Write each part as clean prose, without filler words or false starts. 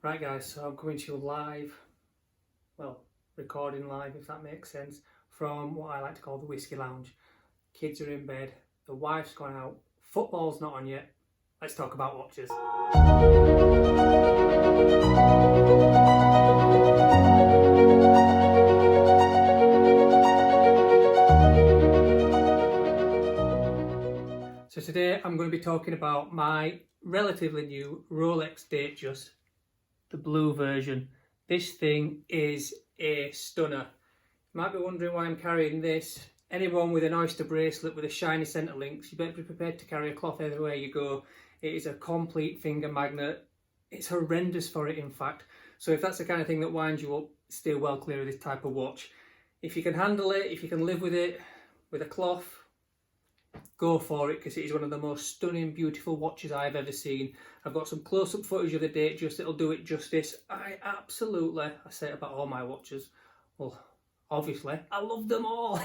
Right guys, so I'm coming to you live, well, recording live if that makes sense, from what I like to call the Whiskey Lounge. Kids are in bed, the wife's gone out, football's not on yet. Let's talk about watches. So today I'm going to be talking about my relatively new Rolex Datejust, the blue version. This thing is a stunner. You might be wondering why I'm carrying this. Anyone with an oyster bracelet with a shiny centre links, you better be prepared to carry a cloth everywhere you go. It is a complete finger magnet. It's horrendous for it, in fact. So if that's the kind of thing that winds you up, stay well clear of this type of watch. If you can handle it, if you can live with it, with a cloth, go for it, because it is one of the most stunning, beautiful watches I've ever seen. I've got some close-up footage of the Datejust that'll do it justice. I say it about all my watches. Well, obviously, I love them all.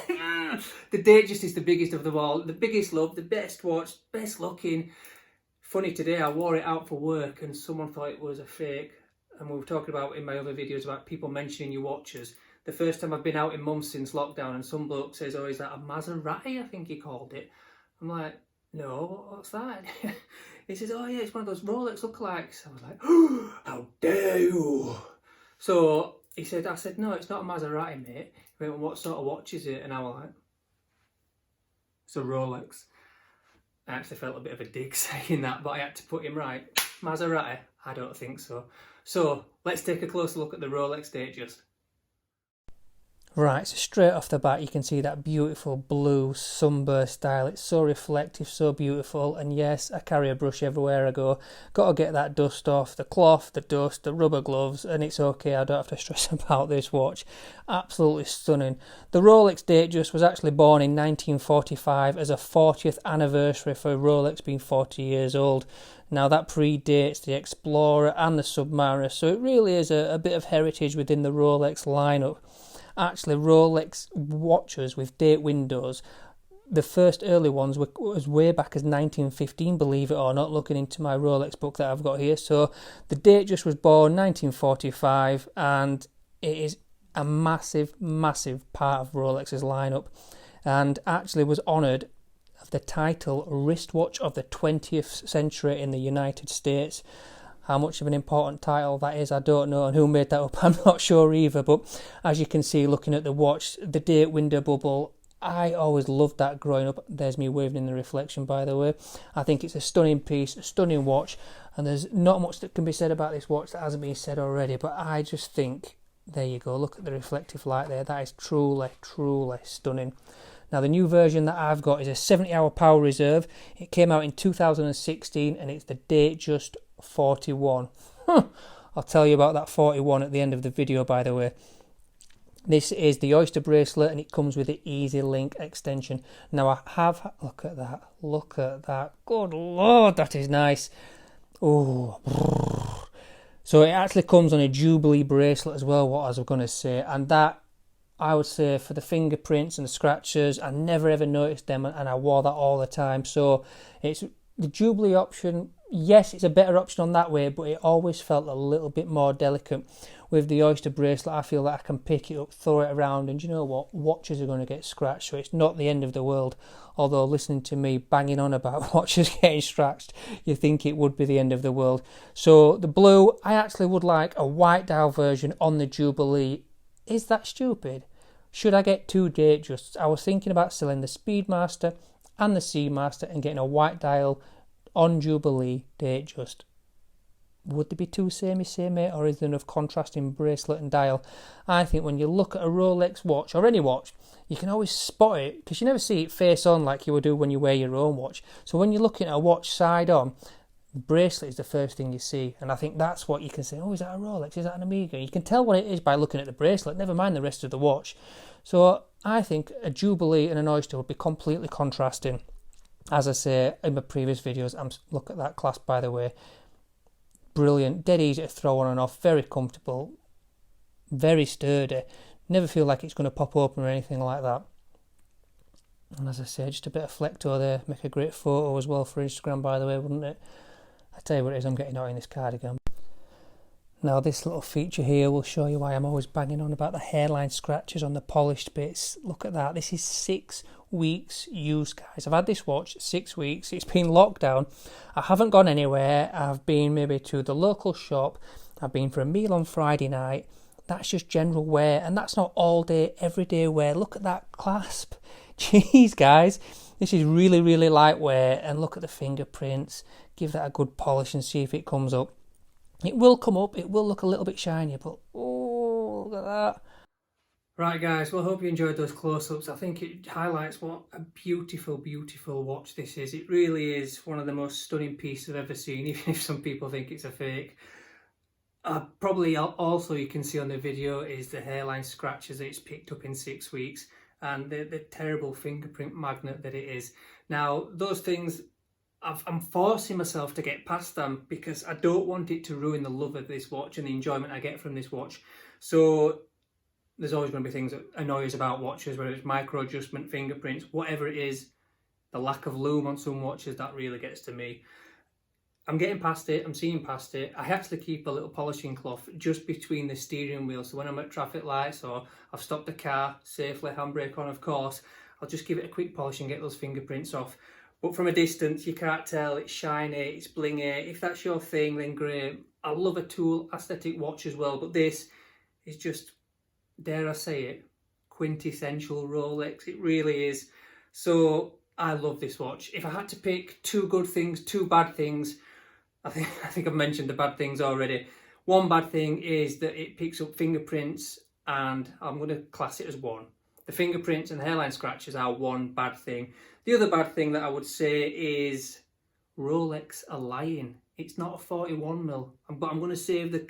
The Datejust is the biggest of them all. The biggest love, the best watch, best looking. Funny, today I wore it out for work and someone thought it was a fake. And we were talking about in my other videos about people mentioning your watches. The first time I've been out in months since lockdown, and some bloke says, oh, is that a Maserati? I think he called it. I'm like, no, what's that? He says, oh yeah, it's one of those Rolex lookalikes. I was like, oh, how dare you? So I said, no, it's not a Maserati, mate. He went, well, what sort of watch is it? And I was like, it's a Rolex. I actually felt a bit of a dig saying that, but I had to put him right. Maserati? I don't think so. So let's take a closer look at the Rolex Datejust. Right, so straight off the bat you can see that beautiful blue sunburst style. It's so reflective, so beautiful, and yes, I carry a brush everywhere I go. Got to get that dust off, the cloth, the dust, the rubber gloves, and it's okay, I don't have to stress about this watch. Absolutely stunning. The Rolex Datejust was actually born in 1945 as a 40th anniversary for Rolex being 40 years old. Now that predates the Explorer and the Submariner, so it really is a bit of heritage within the Rolex lineup. Actually, Rolex watches with date windows, the first early ones was way back as 1915, believe it or not, looking into my Rolex book that I've got here. So the Datejust was born 1945, and it is a massive, massive part of Rolex's lineup, and actually was honoured of the title wristwatch of the 20th century in the United States. How much of an important title that is, I don't know, and who made that up, I'm not sure either. But as you can see, looking at the watch, the date window bubble, I always loved that growing up. There's me waving in the reflection, by the way. I think it's a stunning piece, a stunning watch, and there's not much that can be said about this watch that hasn't been said already, but I just think, there you go, look at the reflective light there. That is truly, truly stunning. Now, the new version that I've got is a 70-hour power reserve. It came out in 2016, and it's the Datejust 41. I'll tell you about that 41 at the end of the video, by the way. This is the oyster bracelet, and it comes with the Easy Link extension. Now I have, look at that, good lord, that is nice. Oh, so it actually comes on a Jubilee bracelet as well, what I was going to say, and that, I would say, for the fingerprints and the scratches, I never ever noticed them, and I wore that all the time. So it's the Jubilee option. Yes, it's a better option on that way, but it always felt a little bit more delicate. With the oyster bracelet, I feel that I can pick it up, throw it around, and you know what? Watches are going to get scratched, so it's not the end of the world. Although listening to me banging on about watches getting scratched, you think it would be the end of the world. So the blue, I actually would like a white dial version on the Jubilee. Is that stupid? Should I get two Datejusts? I was thinking about selling the Speedmaster and the Seamaster and getting a white dial on Jubilee Datejust. Would there be two same, or is there enough contrast in bracelet and dial? I think when you look at a Rolex watch, or any watch, you can always spot it, because you never see it face on like you would do when you wear your own watch. So when you're looking at a watch side on, the bracelet is the first thing you see, and I think that's what you can say, oh, is that a Rolex, is that an Omega? You can tell what it is by looking at the bracelet, never mind the rest of the watch. So I think a Jubilee and an oyster would be completely contrasting. As I say in my previous videos, look at that clasp, by the way. Brilliant, dead easy to throw on and off, very comfortable, very sturdy. Never feel like it's going to pop open or anything like that. And as I say, just a bit of flecto there, make a great photo as well for Instagram, by the way, wouldn't it? I tell you what it is, I'm getting out in this cardigan. Now this little feature here will show you why I'm always banging on about the hairline scratches on the polished bits. Look at that, this is 6 weeks use, guys. I've had this watch 6 weeks, it's been locked down, I haven't gone anywhere, I've been maybe to the local shop, I've been for a meal on Friday night. That's just general wear, and that's not all day, everyday wear. Look at that clasp. Jeez, guys, this is really, really light wear, and look at the fingerprints. Give that a good polish and see if it comes up. It will come up, it will look a little bit shinier, but oh, look at that. Right guys, well I hope you enjoyed those close-ups. I think it highlights what a beautiful, beautiful watch this is. It really is one of the most stunning pieces I've ever seen, even if some people think it's a fake. Probably also you can see on the video is the hairline scratches that it's picked up in 6 weeks, and the terrible fingerprint magnet that it is. Now those things, I'm forcing myself to get past them because I don't want it to ruin the love of this watch and the enjoyment I get from this watch. So there's always going to be things that annoy us about watches, whether it's micro adjustment, fingerprints, whatever it is. The lack of lume on some watches, that really gets to me. I'm getting past it, I'm seeing past it. I actually keep a little polishing cloth just between the steering wheel, so when I'm at traffic lights or I've stopped the car safely, handbrake on of course, I'll just give it a quick polish and get those fingerprints off. But from a distance, you can't tell, it's shiny, it's blingy. If that's your thing, then great. I love a tool aesthetic watch as well, but this is just, dare I say it, quintessential Rolex. It really is. So I love this watch. If I had to pick 2 good things, 2 bad things, I think I've mentioned the bad things already. One bad thing is that it picks up fingerprints, and I'm going to class it as one. The fingerprints and the hairline scratches are one bad thing. The other bad thing that I would say is Rolex are lying. It's not a 41mm, but I'm going to save the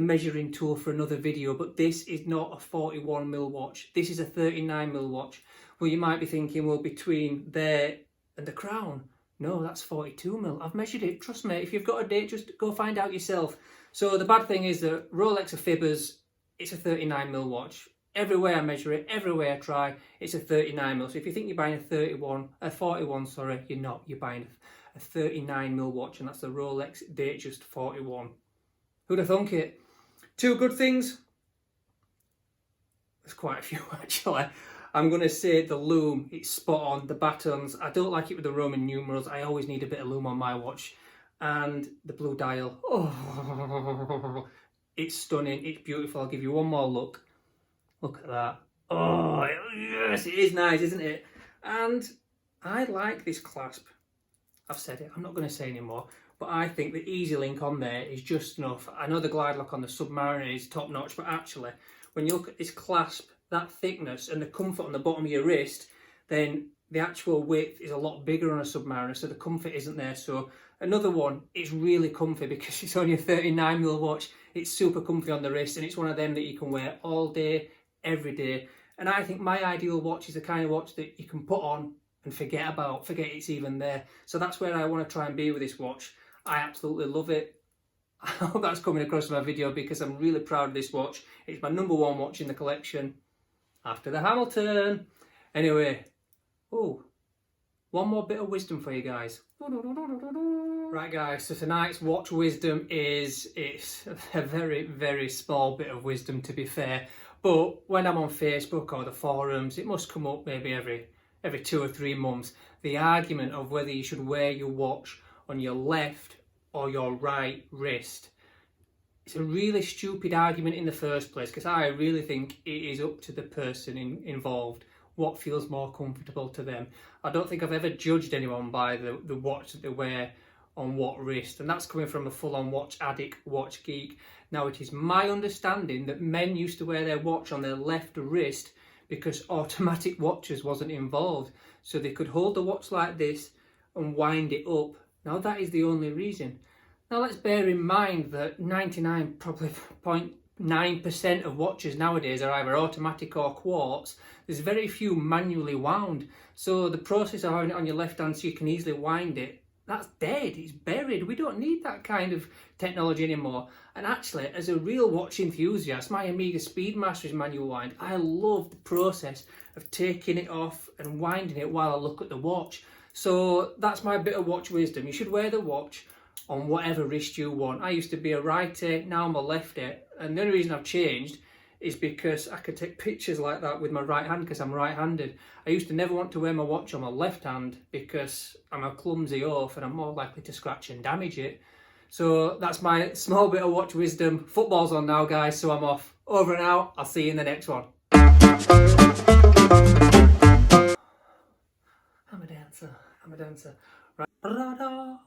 measuring tool for another video, but this is not a 41mm watch. This is a 39mm watch. Well, you might be thinking, well, between there and the crown, no, that's 42mm. I've measured it, trust me. If you've got a date, just go find out yourself. So the bad thing is that Rolex are fibbers. It's a 39mm watch. Everywhere I measure it, everywhere I try, it's a 39mm. So if you think you're buying a 41, sorry, you're not. You're buying a 39mm watch, and that's the Rolex Datejust 41. Who'd have thunk it? 2 good things? There's quite a few actually. I'm going to say the lume, it's spot on. The buttons, I don't like it with the Roman numerals. I always need a bit of lume on my watch. And the blue dial, oh, it's stunning, it's beautiful. I'll give you one more look. Look at that. Oh, yes, it is nice, isn't it? And I like this clasp. I've said it, I'm not going to say anymore. But I think the Easy Link on there is just enough. I know the glide lock on the Submariner is top notch, but actually, when you look at this clasp, that thickness and the comfort on the bottom of your wrist, then the actual width is a lot bigger on a Submariner, so the comfort isn't there. So another one, it's really comfy because it's only a 39mm watch. It's super comfy on the wrist, and it's one of them that you can wear all day, every day. And I think my ideal watch is the kind of watch that you can put on and forget it's even there. So that's where I want to try and be with this watch. I absolutely love it. I hope that's coming across in my video because I'm really proud of this watch. It's my #1 watch in the collection after the Hamilton. Anyway, oh, one more bit of wisdom for you guys. Right guys, so tonight's watch wisdom it's a very, very small bit of wisdom, to be fair. But when I'm on Facebook or the forums, it must come up maybe every 2 or 3 months. The argument of whether you should wear your watch on your left or your right wrist. It's a really stupid argument in the first place, because I really think it is up to the person involved what feels more comfortable to them. I don't think I've ever judged anyone by the watch that they wear on what wrist, and that's coming from a full-on watch addict, watch geek. Now, it is my understanding that men used to wear their watch on their left wrist because automatic watches wasn't involved, so they could hold the watch like this and wind it up. Now, that is the only reason. Now, let's bear in mind that 99.9% of watches nowadays are either automatic or quartz. There's very few manually wound. So the process of having it on your left hand so you can easily wind it, that's dead, it's buried. We don't need that kind of technology anymore. And actually, as a real watch enthusiast, my Omega Speedmaster is manual wind. I love the process of taking it off and winding it while I look at the watch. So that's my bit of watch wisdom. You should wear the watch on whatever wrist you want. I used to be a righty, now I'm a lefty, and the only reason I've changed is because I could take pictures like that with my right hand because I'm right-handed. I used to never want to wear my watch on my left hand because I'm a clumsy oaf and I'm more likely to scratch and damage it. So that's my small bit of watch wisdom. Football's on now, guys, so I'm off. Over and out. I'll see you in the next one. I'm a dancer. Right.